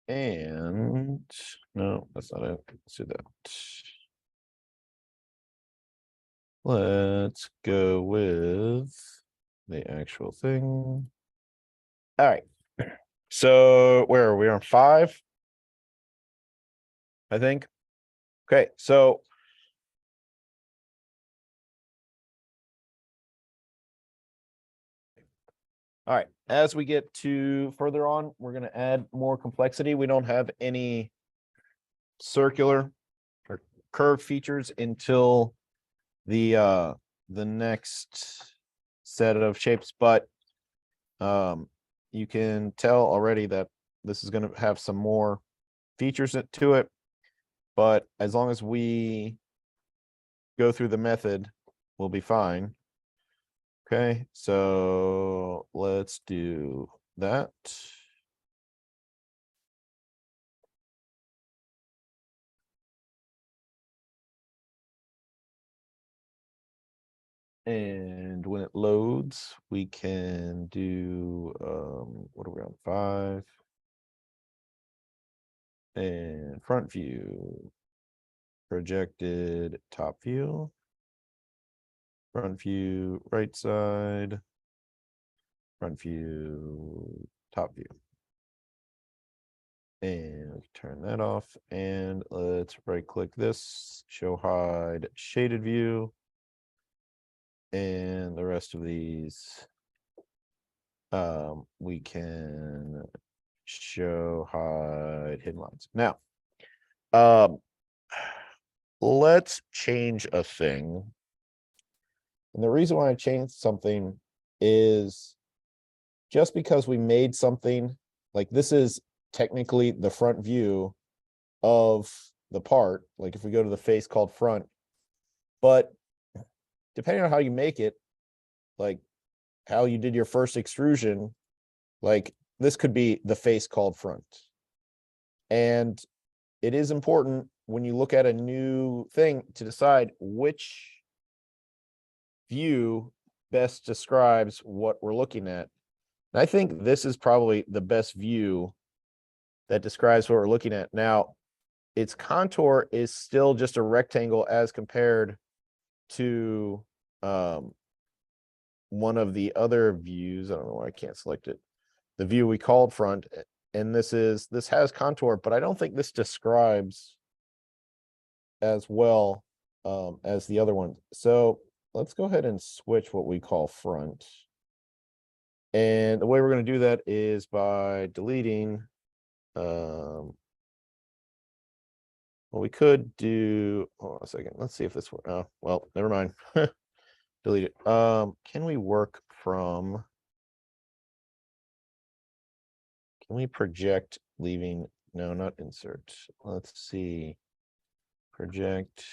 And no, that's not it. Let's do that. Let's go with the actual thing. All right. So where are we on 5? I think. Okay, so all right, as we get to further on, we're going to add more complexity. We don't have any circular or curved features until the next set of shapes, but you can tell already that this is going to have some more features to it, but as long as we go through the method, we'll be fine. Okay, so let's do that. And when it loads, we can do, what are we on, 5? And front view, projected top view, front view, right side, front view, top view. And turn that off, and let's right click this, show hide shaded view. And the rest of these, we can show hide hidden lines. Now, let's change a thing. And the reason why I changed something is just because we made something, like this is technically the front view of the part, like if we go to the face called front, but depending on how you make it, like how you did your first extrusion, like this could be the face called front. And it is important when you look at a new thing to decide which view best describes what we're looking at. And I think this is probably the best view that describes what we're looking at. Now, its contour is still just a rectangle as compared to one of the other views. I don't know why I can't select it. The view we called front, and this has contour, but I don't think this describes as well as the other one. So let's go ahead and switch what we call front. And the way we're going to do that is by deleting, well, we could do, hold on a second. Let's see if this works. Oh, well, never mind. Delete it. Can we work from, can we project leaving? No, not insert. Let's see. Project.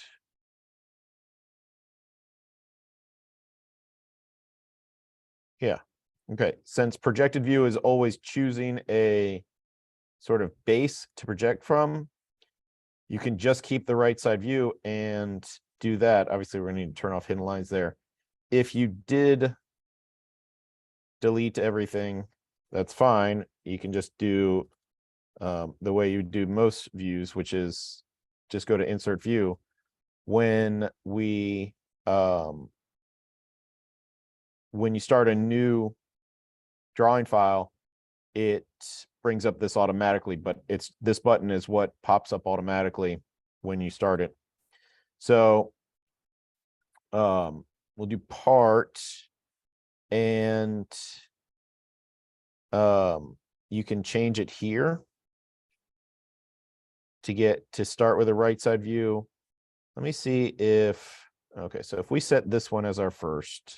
Yeah. Okay. Since projected view is always choosing a sort of base to project from, you can just keep the right side view and do that. Obviously, we're going to need to turn off hidden lines there. If you did delete everything, that's fine. You can just do the way you do most views, which is just go to insert view. When we when you start a new drawing file, it brings up this automatically, but it's this button is what pops up automatically when you start it. So we'll do part, and you can change it here to get to start with a right side view. Let me see if, okay, so if we set this one as our first,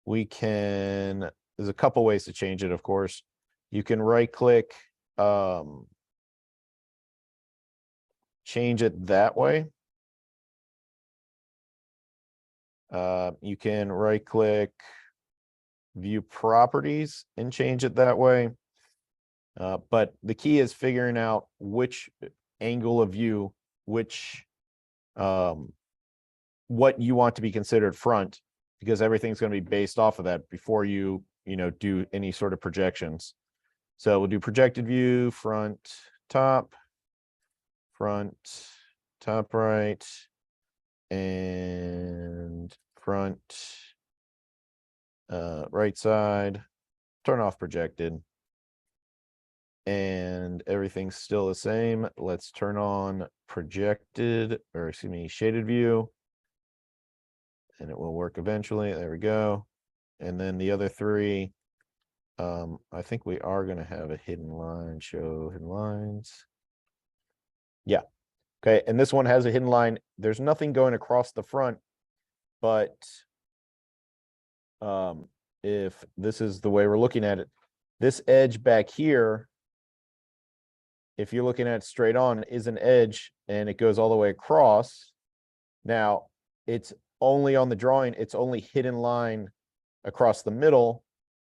we can, there's a couple ways to change it, of course. You can right click, change it that way. You can right click, view properties, and change it that way. But the key is figuring out which angle of view, which what you want to be considered front, because everything's going to be based off of that before you do any sort of projections. So we'll do projected view, front, top right, and front, right side, turn off projected. And everything's still the same. Let's turn on projected, or excuse me, shaded view. And it will work eventually. There we go. And then the other three, I think we are going to have a hidden line, show hidden lines. Yeah. Okay. And this one has a hidden line. There's nothing going across the front, but if this is the way we're looking at it, this edge back here, if you're looking at it straight on, is an edge and it goes all the way across. Now, it's only on the drawing, it's only hidden line across the middle,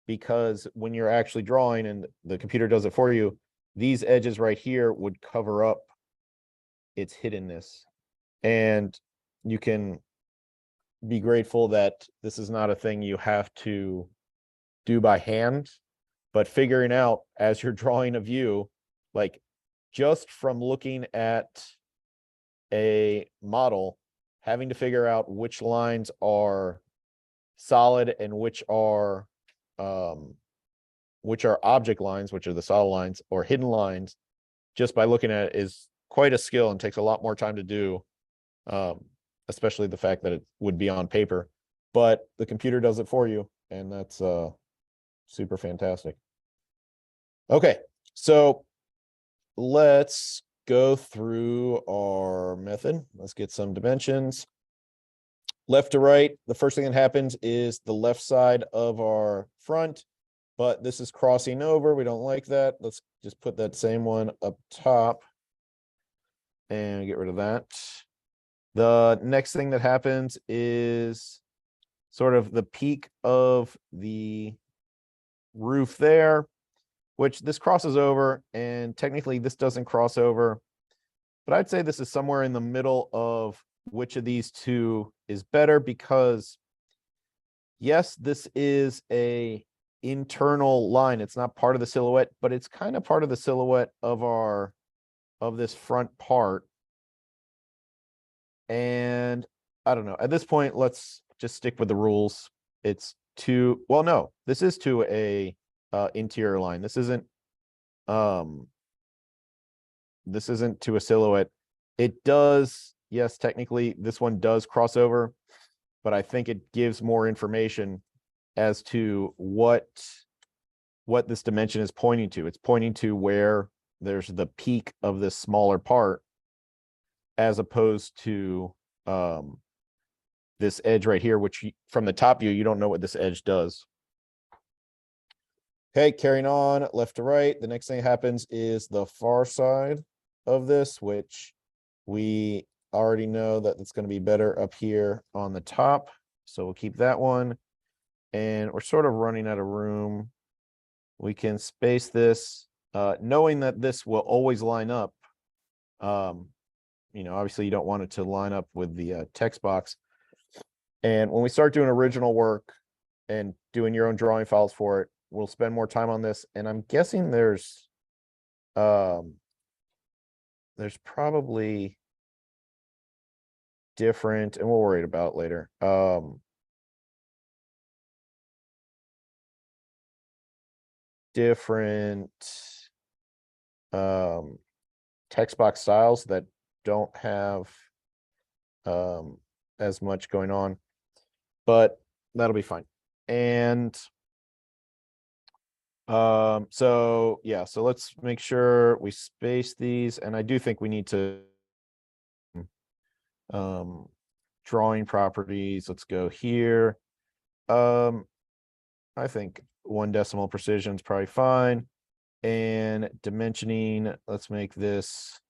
because when you're actually drawing and the computer does it for you, these edges right here would cover up its hiddenness. And you can be grateful that this is not a thing you have to do by hand, but figuring out as you're drawing a view, like just from looking at a model, having to figure out which lines are solid and which are object lines, which are the solid lines, or hidden lines, just by looking at it is quite a skill and takes a lot more time to do, especially the fact that it would be on paper, but the computer does it for you, and that's super fantastic. Okay, so let's go through our method. Let's get some dimensions. Left to right, the first thing that happens is the left side of our front, but this is crossing over. We don't like that. Let's just put that same one up top and get rid of that. The next thing that happens is sort of the peak of the roof there, which this crosses over, and technically this doesn't cross over, but I'd say this is somewhere in the middle of which of these two is better, because yes, this is a internal line. It's not part of the silhouette, but it's kind of part of the silhouette of this front part. And I don't know, at this point, let's just stick with the rules. It's to, well, no, this is to a interior line. This isn't to a silhouette. It does, yes, technically this one does cross over, but I think it gives more information as to what this dimension is pointing to. It's pointing to where there's the peak of this smaller part, as opposed to this edge right here, which from the top view, you don't know what this edge does. Okay, carrying on left to right. The next thing that happens is the far side of this, which we already know that it's going to be better up here on the top. So we'll keep that one. And we're sort of running out of room. We can space this, knowing that this will always line up. Obviously you don't want it to line up with the text box. And when we start doing original work and doing your own drawing files for it, we'll spend more time on this. And I'm guessing there's probably different, and we'll worry about it later. Different text box styles that don't have as much going on, but that'll be fine. And so yeah, so let's make sure we space these, and I do think we need to drawing properties. Let's go here. I think 1 decimal precision is probably fine. And dimensioning, let's make this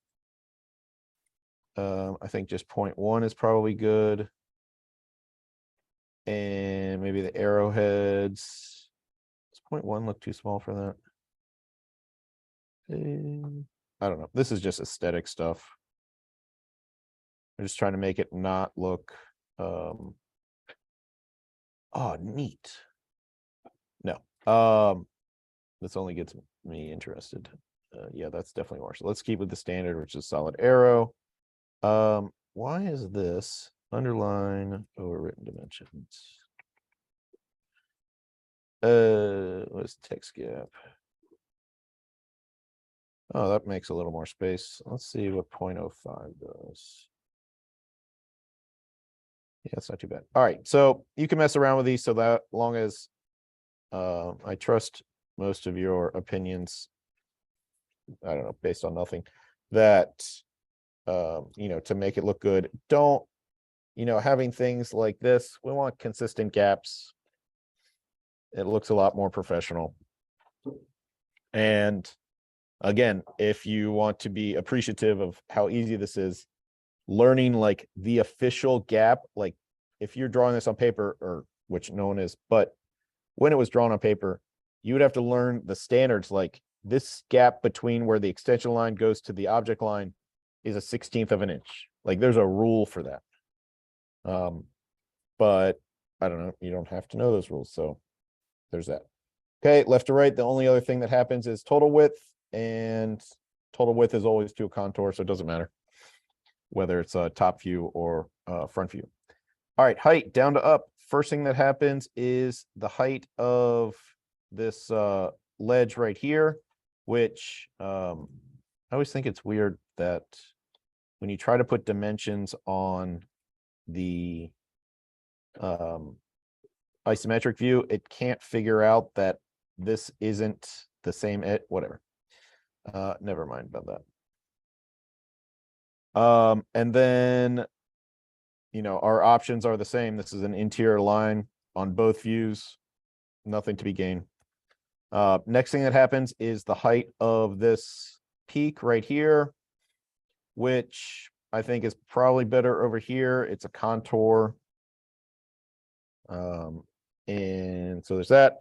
I think just 0.1 is probably good. And maybe the arrowheads. Does 0.1 look too small for that? I don't know. This is just aesthetic stuff. I'm just trying to make it not look oh, neat. No. This only gets me interested. Yeah, that's definitely worse. Let's keep with the standard, which is solid arrow. Why is this underline overwritten dimensions? What's text gap? Oh, that makes a little more space. Let's see what 0.05 does. Yeah, it's not too bad. All right, so you can mess around with these so that long as I trust most of your opinions, I don't know, based on nothing, that you know, to make it look good. Don't, you know, having things like this, we want consistent gaps. It looks a lot more professional. And again, if you want to be appreciative of how easy this is, learning like the official gap, like if you're drawing this on paper, or which no one is, but when it was drawn on paper, you would have to learn the standards, like this gap between where the extension line goes to the object line is a 1/16 of an inch. Like there's a rule for that. But I don't know, you don't have to know those rules. So there's that. Okay, left to right, the only other thing that happens is total width, and total width is always to a contour, so it doesn't matter whether it's a top view or front view. All right, height down to up. First thing that happens is the height of this ledge right here, which I always think it's weird that when you try to put dimensions on the isometric view, it can't figure out that this isn't the same whatever. Never mind about that. And then, you know, our options are the same. This is an interior line on both views, nothing to be gained. Next thing that happens is the height of this peak right here, which I think is probably better over here. It's a contour. And so there's that.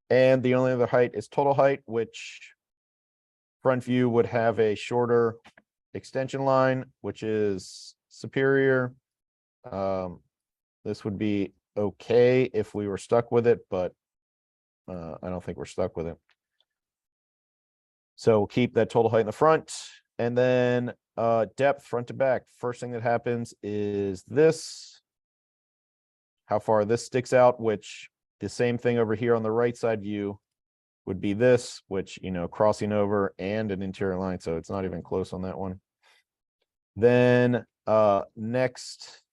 And the only other height is total height, which front view would have a shorter extension line, which is superior. This would be okay if we were stuck with it, but I don't think we're stuck with it. So we'll keep that total height in the front. And then depth front to back. First thing that happens is this, how far this sticks out, which the same thing over here on the right side view would be this, which, you know, crossing over and an interior line. So it's not even close on that one. Then next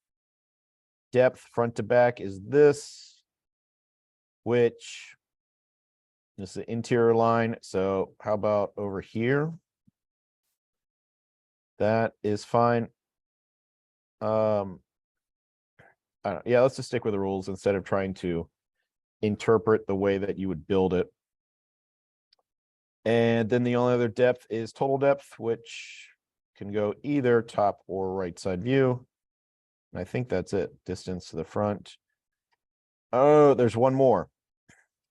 depth front to back is this, which this is the interior line. So how about over here? That is fine. I don't know. Yeah, let's just stick with the rules instead of trying to interpret the way that you would build it. And then the only other depth is total depth, which can go either top or right side view. And I think that's it. Distance to the front. Oh, there's one more.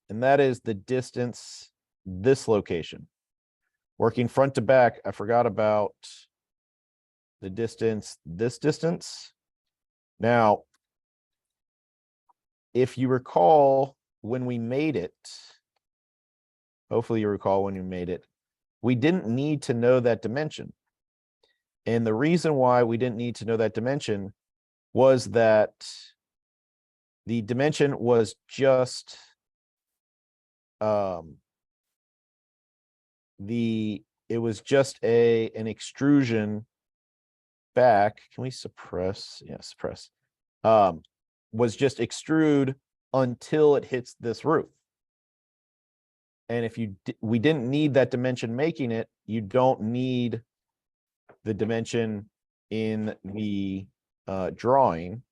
And that is the distance, this location. Working front to back, I forgot about the distance, this distance. Now, if you recall when we made it, hopefully you recall when you made it, we didn't need to know that dimension. And the reason why we didn't need to know that dimension was that the dimension was just it was just an extrusion back. Can we suppress? Yeah, suppress. Was just extrude until it hits this roof. And if we didn't need that dimension making it, you don't need the dimension in the drawing.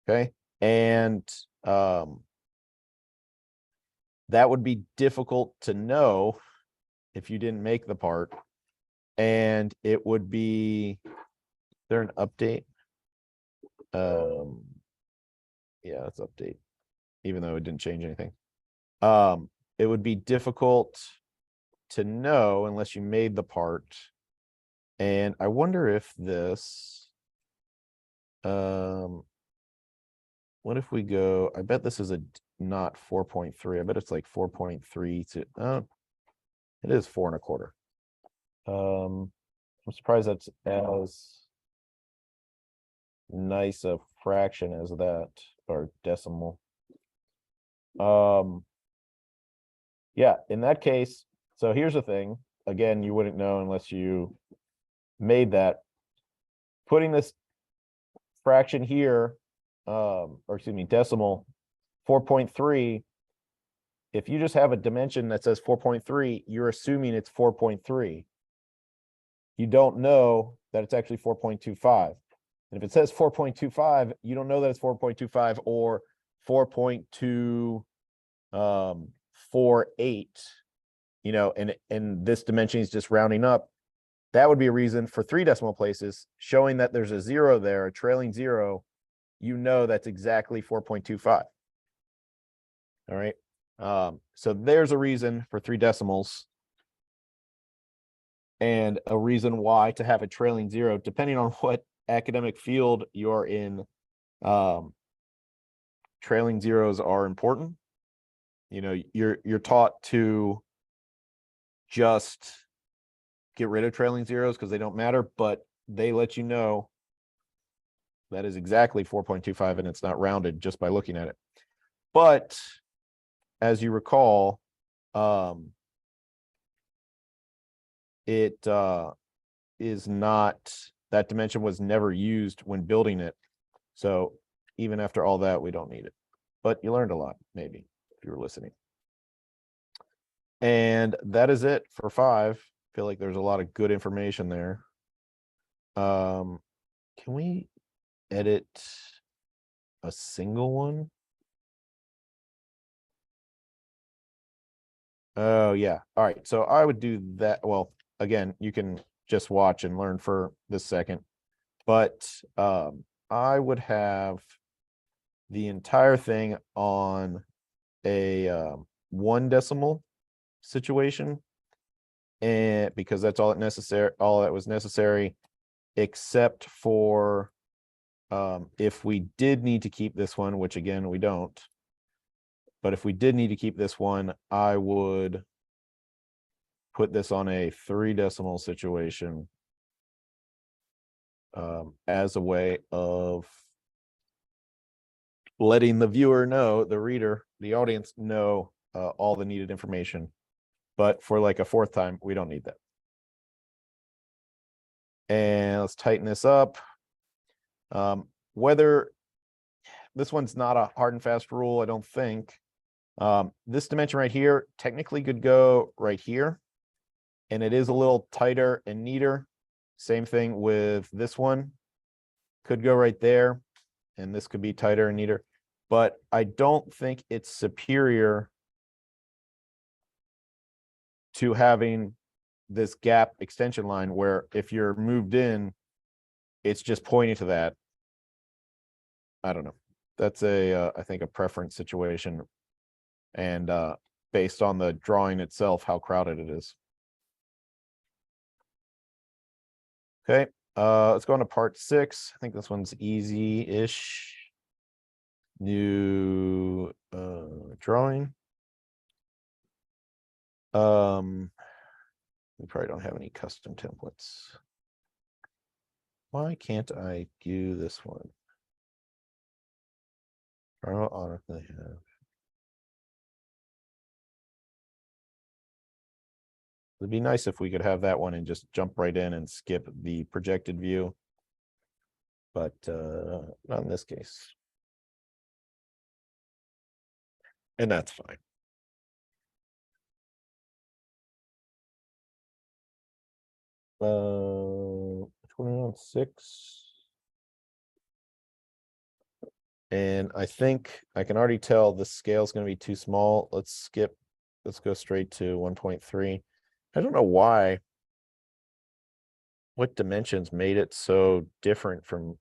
Okay. And that would be difficult to know if you didn't make the part. And it would be, is there an update? Yeah, let's update, even though it didn't change anything. It would be difficult to know unless you made the part. And I wonder if this, what if we go, I bet this is not 4.3. I bet it's like 4.3 to, it is 4 1/4. I'm surprised that's as nice a fraction as that, or decimal. Yeah, in that case, so here's the thing. Again, you wouldn't know unless you made that. Putting this fraction here, or excuse me, decimal 4.3. If you just have a dimension that says 4.3, you're assuming it's 4.3. You don't know that it's actually 4.25. And if it says 4.25, you don't know that it's 4.25 or 4.248, and this dimension is just rounding up. That would be a reason for 3 decimal places, showing that there's a 0 there, a trailing 0. That's exactly 4.25. All right. So there's a reason for 3 decimals and a reason why to have a trailing 0, depending on what academic field you're in. Trailing zeros are important. You're taught to just get rid of trailing zeros because they don't matter, but they let you know that is exactly 4.25 and it's not rounded just by looking at it. But as you recall, it is not, that dimension was never used when building it. So even after all that, we don't need it. But you learned a lot, maybe, if you were listening. And that is it for 5. I feel like there's a lot of good information there. Can we edit a single one? Oh, yeah. All right. So I would do that. Well, again, you can just watch and learn for this second. But I would have the entire thing on a 1 decimal situation, and because that's all that was necessary, except for if we did need to keep this one, which again we don't, but if we did need to keep this one, I would put this on a 3 decimal situation as a way of letting the viewer know, the reader, the audience know all the needed information. But for like a 4th time, we don't need that. And let's tighten this up. Whether this one's not a hard and fast rule, I don't think. This dimension right here technically could go right here, and it is a little tighter and neater. Same thing with this one. Could go right there, and this could be tighter and neater. But I don't think it's superior to having this gap extension line where if you're moved in, it's just pointing to that. I don't know. That's I think a preference situation, and based on the drawing itself, how crowded it is. Okay, let's go on to part 6. I think this one's easy-ish. New drawing. We probably don't have any custom templates. Why can't I do this one? I don't honestly have. It'd be nice if we could have that one and just jump right in and skip the projected view, but not in this case. And that's fine. Uh, 21.6. And I think I can already tell the scale is going to be too small. Let's skip. Let's go straight to 1.3. I don't know why. What dimensions made it so different from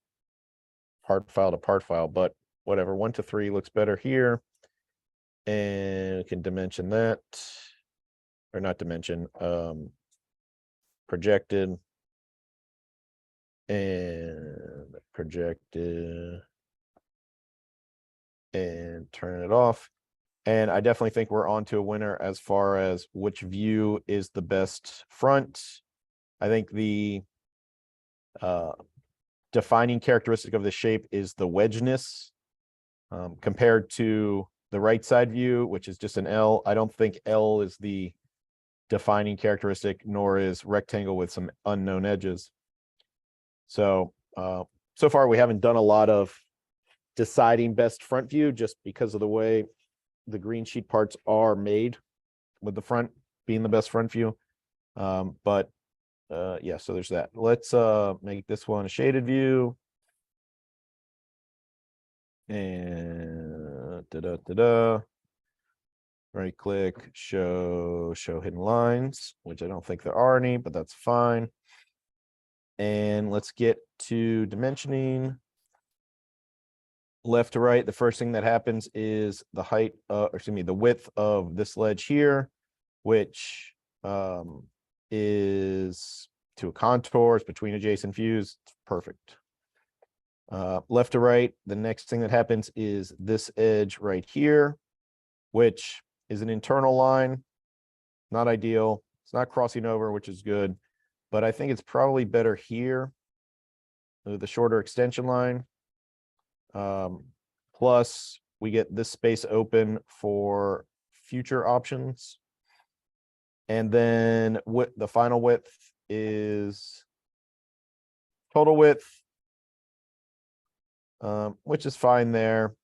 part file to part file, but whatever. 1 to 3 looks better here. And we can dimension that, or not dimension, projected and projected. and turn it off. And I definitely think we're on to a winner as far as which view is the best front. I think the defining characteristic of the shape is the wedgeness, compared to the right side view, which is just an L. I don't think L is the defining characteristic, nor is rectangle with some unknown edges. So, so far we haven't done a lot of deciding best front view just because of the way the green sheet parts are made, with the front being the best front view. But yeah, so there's that. Let's make this one a shaded view. And right click, show hidden lines, which I don't think there are any, but that's fine. And let's get to dimensioning. Left to right, the first thing that happens is the height, or excuse me, the width of this ledge here, which is to a contours between adjacent views. It's perfect. Left to right, the next thing that happens is this edge right here, which is an internal line. Not ideal. It's not crossing over, which is good, but I think it's probably better here, the shorter extension line. Plus we get this space open for future options. And then the final width is total width, which is fine there.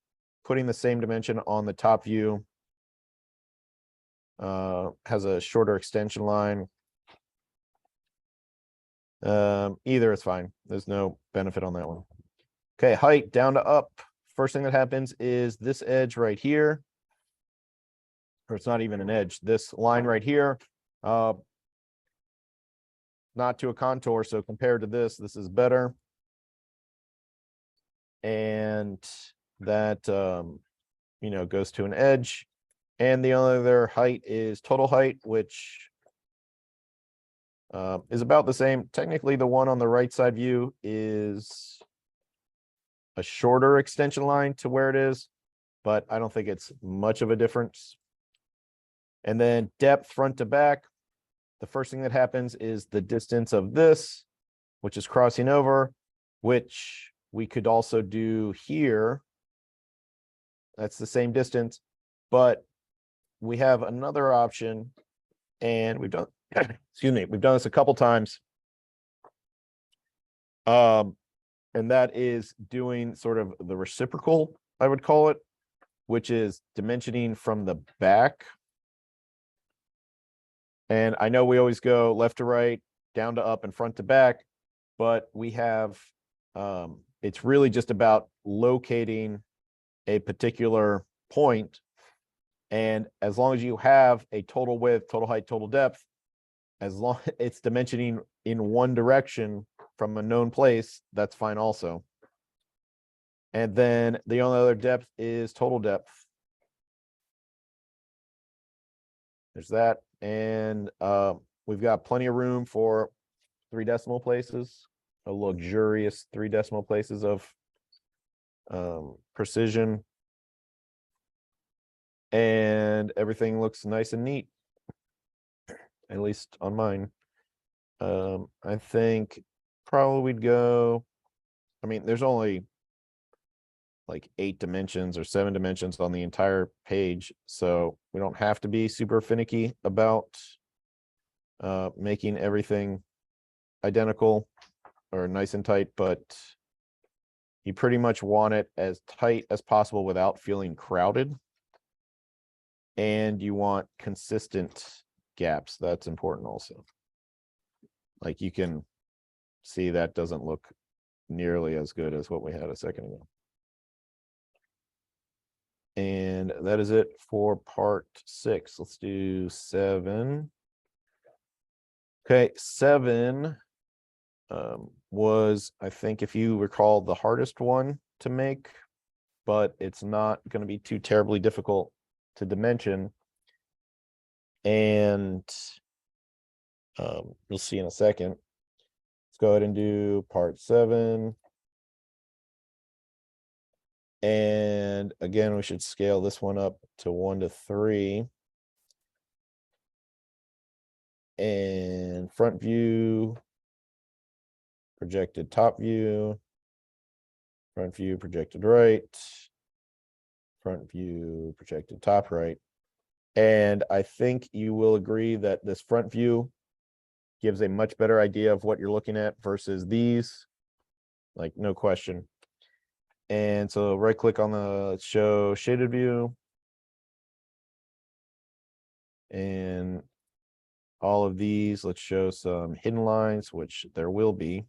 Putting the same dimension on the top view, has a shorter extension line. Either is fine. There's no benefit on that one. Okay, height down to up. First thing that happens is this edge right here, or it's not even an edge, this line right here, not to a contour, so compared to this is better. And that you know, goes to an edge. And the other height is total height, which is about the same. Technically, the one on the right side view is a shorter extension line to where it is, but I don't think it's much of a difference. And then depth front to back, the first thing that happens is the distance of this, which is crossing over, which we could also do here. That's the same distance, but we have another option, and we've done, excuse me, we've done this a couple times. And that is doing sort of the reciprocal, I would call it, which is dimensioning from the back. And I know we always go left to right, down to up, and front to back, but we have, it's really just about locating a particular point. And as long as you have a total width, total height, total depth, as long as it's dimensioning in one direction from a known place, that's fine also. And then the only other depth is total depth. There's that. And we've got plenty of room for 3 decimal places, a luxurious 3 decimal places of precision. And everything looks nice and neat, at least on mine. I think probably we'd go, I mean, there's only like 8 dimensions or 7 dimensions on the entire page, so we don't have to be super finicky about making everything identical or nice and tight, but you pretty much want it as tight as possible without feeling crowded. And you want consistent gaps. That's important also. Like you can see that doesn't look nearly as good as what we had a second ago. And that is it for part 6. Let's do 7. Okay, 7 was, I think, if you recall, the hardest one to make, but it's not going to be too terribly difficult to dimension. And you'll see in a second. Let's go ahead and do part 7. And And again, we should scale this one up to 1 to 3. And front view, projected top view, front view projected right, front view projected top right. And I think you will agree that this front view gives a much better idea of what you're looking at versus these, like no question. And so right click on the show shaded view. And all of these, let's show some hidden lines, which there will be.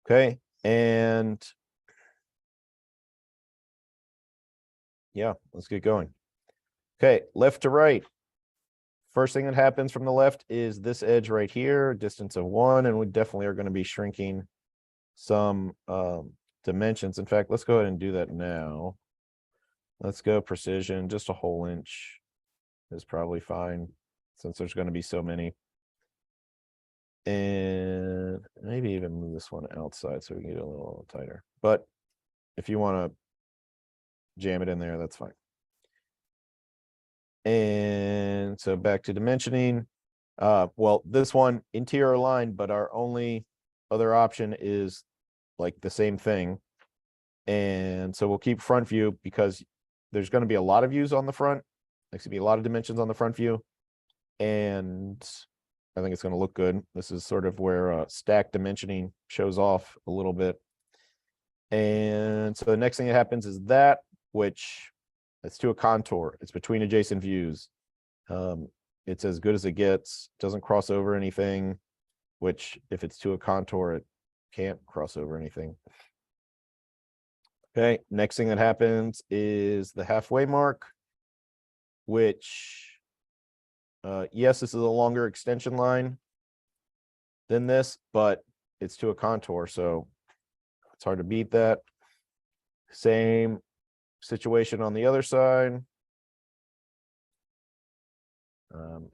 Okay, and yeah, let's get going. Okay, left to right. First thing that happens from the left is this edge right here, distance of 1, and we definitely are going to be shrinking some dimensions. In fact, let's go ahead and do that now. Let's go precision, just a whole inch is probably fine since there's going to be so many. And maybe even move this one outside so we can get a little tighter. But if you want to jam it in there, that's fine. And so back to dimensioning. Well, this one interior line, but our only other option is like the same thing. And so we'll keep front view because there's going to be a lot of views on the front. There's going to be a lot of dimensions on the front view. And I think it's going to look good. This is sort of where stack dimensioning shows off a little bit. And so the next thing that happens is that, which it's to a contour. It's between adjacent views. It's as good as it gets. Doesn't cross over anything, which if it's to a contour, it can't cross over anything. Okay, next thing that happens is the halfway mark, which yes, this is a longer extension line than this, but it's to a contour, so it's hard to beat that. Same situation on the other side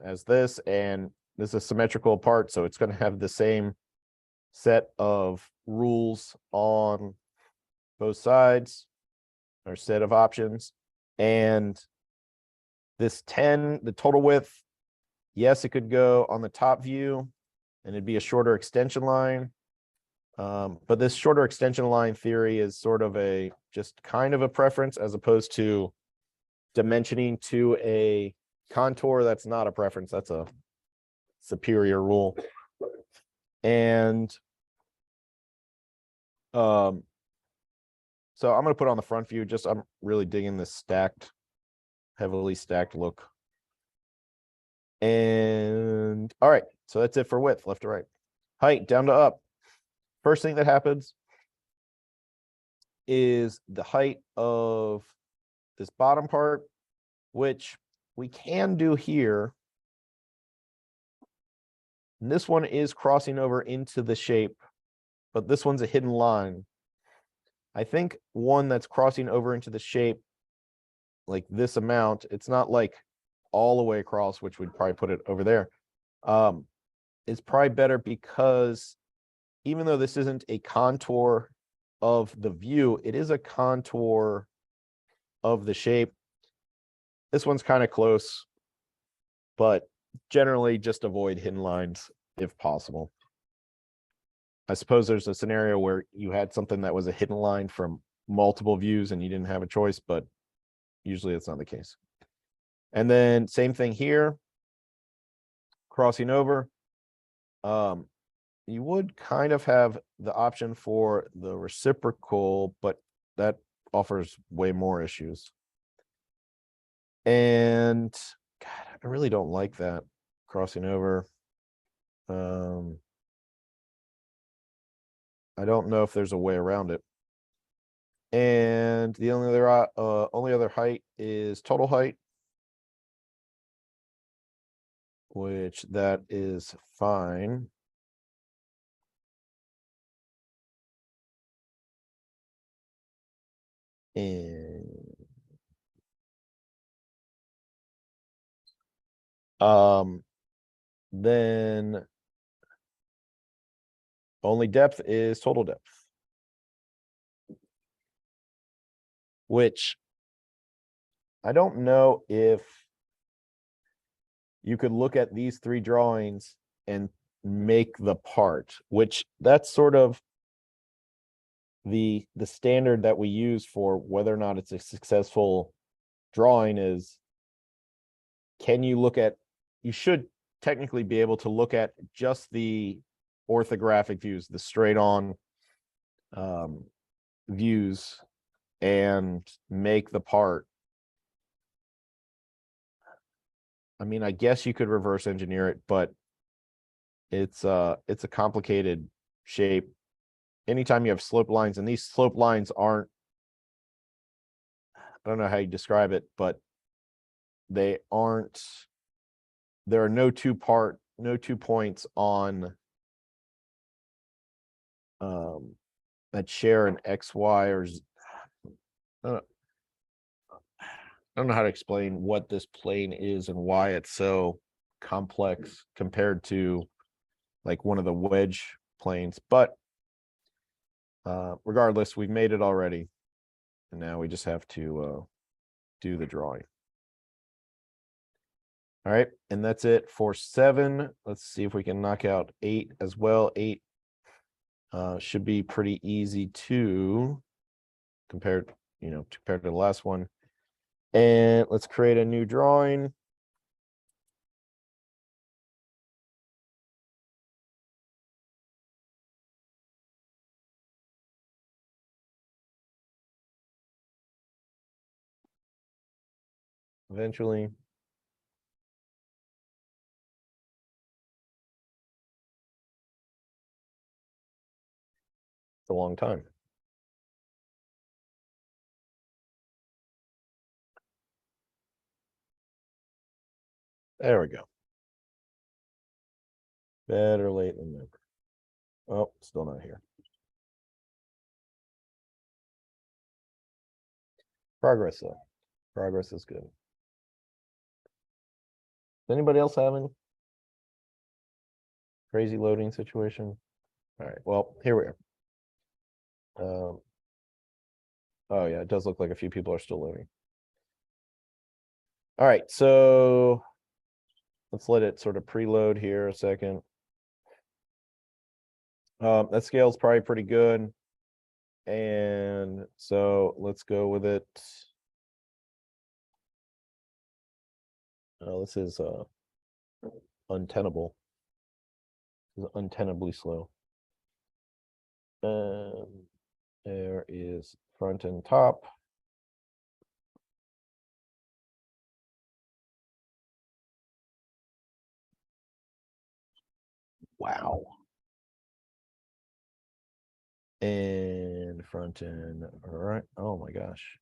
as this, and this is a symmetrical part, so it's going to have the same set of rules on both sides, or set of options. And this 10, the total width, yes, it could go on the top view and it'd be a shorter extension line. But this shorter extension line theory is sort of a just kind of a preference as opposed to dimensioning to a contour. That's not a preference. That's a superior rule. And so I'm going to put on the front view. Just I'm really digging this stacked, heavily stacked look. And all right, so that's it for width, left to right. Height, down to up. First thing that happens is the height of this bottom part, which we can do here. And this one is crossing over into the shape, but this one's a hidden line. I think one that's crossing over into the shape, like this amount, it's not like all the way across, which would probably put it over there. It's probably better because even though this isn't a contour of the view, it is a contour of the shape. This one's kind of close, but generally just avoid hidden lines if possible. I suppose there's a scenario where you had something that was a hidden line from multiple views and you didn't have a choice, but usually it's not the case. And then same thing here, crossing over. You would kind of have the option for the reciprocal, but that offers way more issues. And God, I really don't like that crossing over. I don't know if there's a way around it. And the only other height is total height, which that is fine. And then only depth is total depth. which I don't know if you could look at these three drawings and make the part, which that's sort of the standard that we use for whether or not it's a successful drawing is, can you look at, you should technically be able to look at just the orthographic views, the straight on views, and make the part. I mean, I guess you could reverse engineer it, but it's a complicated shape. Anytime you have slope lines, and these slope lines aren't, I don't know how you describe it, but they aren't, there are no two points on that share an XY or I don't know how to explain what this plane is and why it's so complex compared to like one of the wedge planes, but regardless, we've made it already, and now we just have to do the drawing. All right, and that's it for 7. Let's see if we can knock out 8 as well. 8 should be pretty easy too, compared to the last one. And let's create a new drawing. Eventually. It's a long time. There we go. Better late than never. Oh, still not here. Progress though. Progress is good. Is anybody else having crazy loading situation? All right, well, here we are. Oh yeah, it does look like a few people are still loading. All right, so let's let it sort of preload here a second. That scale is probably pretty good. And so let's go with it. Oh, this is untenable. This is untenably slow. There is front and top. Wow. And front end, all right. Oh my gosh.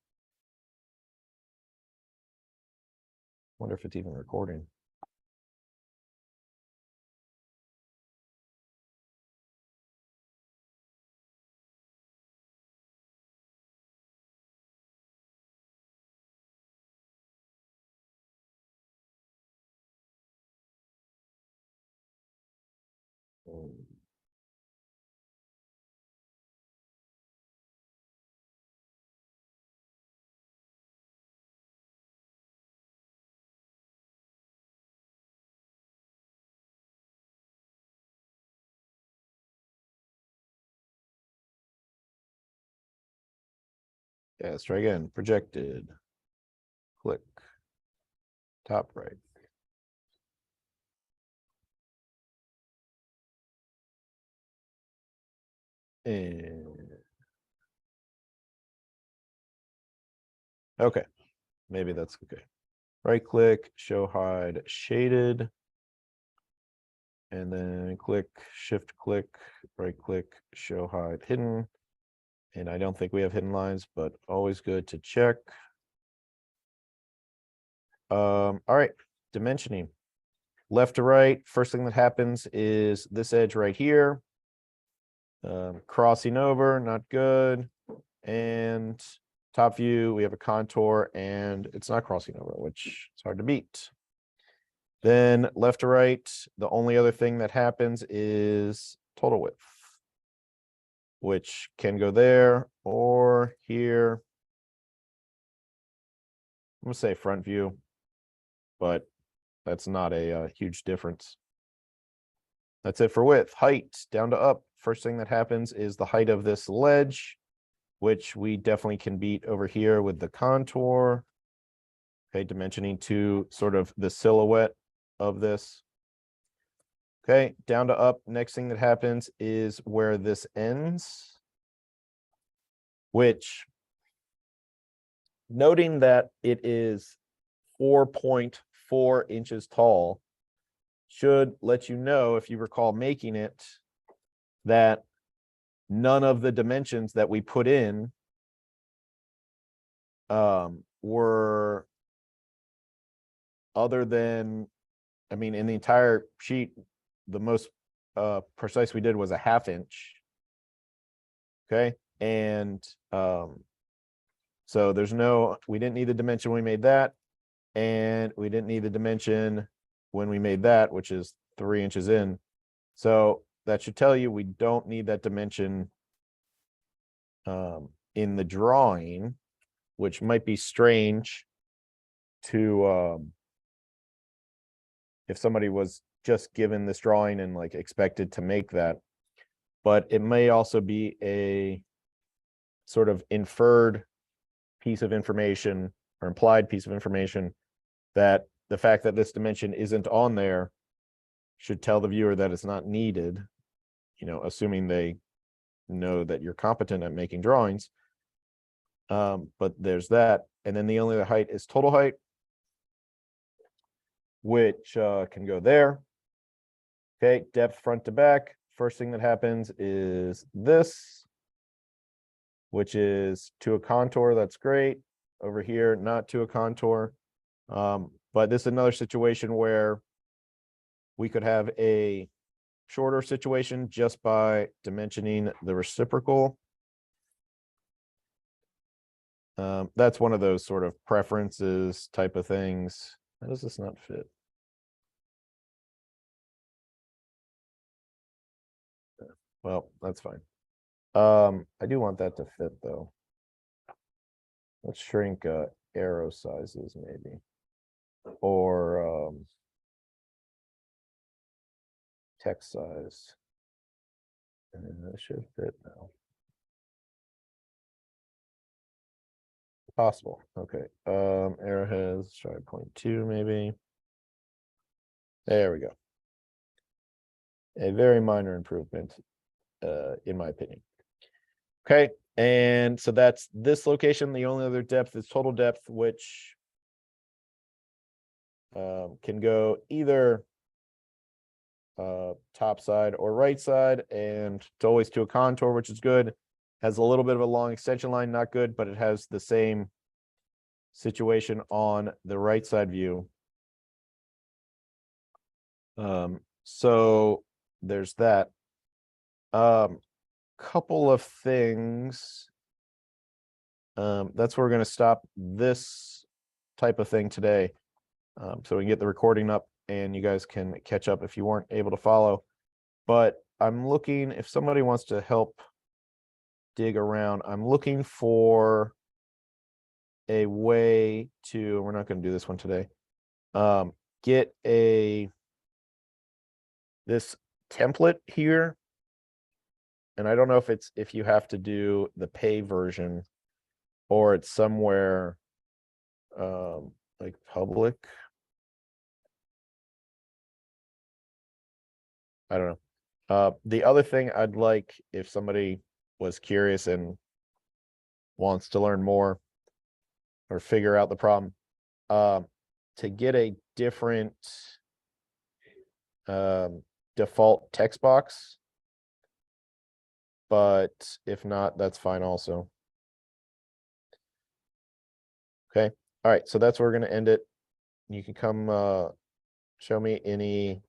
Wonder if it's even recording. Yeah, let's try again. Projected. Click. Top right. And okay, maybe that's okay. Right click, show hide shaded. And then click, shift click, right click, show hide hidden. And I don't think we have hidden lines, but always good to check. All right, dimensioning. Left to right, first thing that happens is this edge right here. Crossing over, not good. And top view, we have a contour and it's not crossing over, which is hard to beat. Then left to right, the only other thing that happens is total width, which can go there or here. gonna say front view, but that's not a huge difference. That's it for width. Height, down to up. First thing that happens is the height of this ledge, which we definitely can beat over here with the contour. Okay, dimensioning to sort of the silhouette of this. Okay, down to up. Next thing that happens is where this ends, which, noting that it is 4.4 inches tall, should let you know, if you recall making it, that none of the dimensions that we put in were other than, I mean, in the entire sheet, the most precise we did was a 1/2 inch. Okay, and so there's no, we didn't need the dimension when we made that, and we didn't need the dimension when we made that, which is 3 inches in. So that should tell you we don't need that dimension in the drawing, which might be strange to if somebody was just given this drawing and like expected to make that. But it may also be a sort of inferred piece of information or implied piece of information that the fact that this dimension isn't on there should tell the viewer that it's not needed, you know, assuming they know that you're competent at making drawings. But there's that. And then the only other height is total height, which can go there. Okay, depth front to back. First thing that happens is this, which is to a contour. That's great. Over here, not to a contour. But this is another situation where we could have a shorter situation just by dimensioning the reciprocal. That's one of those sort of preferences type of things. How does this not fit? Well, that's fine. I do want that to fit though. Let's shrink arrow sizes maybe. Or text size. And this should fit now. Possible. Okay. Arrowheads, try 0.2 maybe. There we go. A very minor improvement, in my opinion. Okay, and so that's this location. The only other depth is total depth, which can go either top side or right side, and it's always to a contour, which is good. Has a little bit of a long extension line, not good, but it has the same situation on the right side view. So there's that. Couple of things. That's where we're going to stop this type of thing today. So we can get the recording up and you guys can catch up if you weren't able to follow. But I'm looking, if somebody wants to help dig around, I'm looking for a way to, we're not going to do this one today, get this template here. And I don't know if it's, if you have to do the pay version or it's somewhere like public. I don't know. The other thing I'd like, if somebody was curious and wants to learn more or figure out the problem, to get a different default text box. But if not, that's fine also. Okay. All right. So that's where we're going to end it. You can come show me any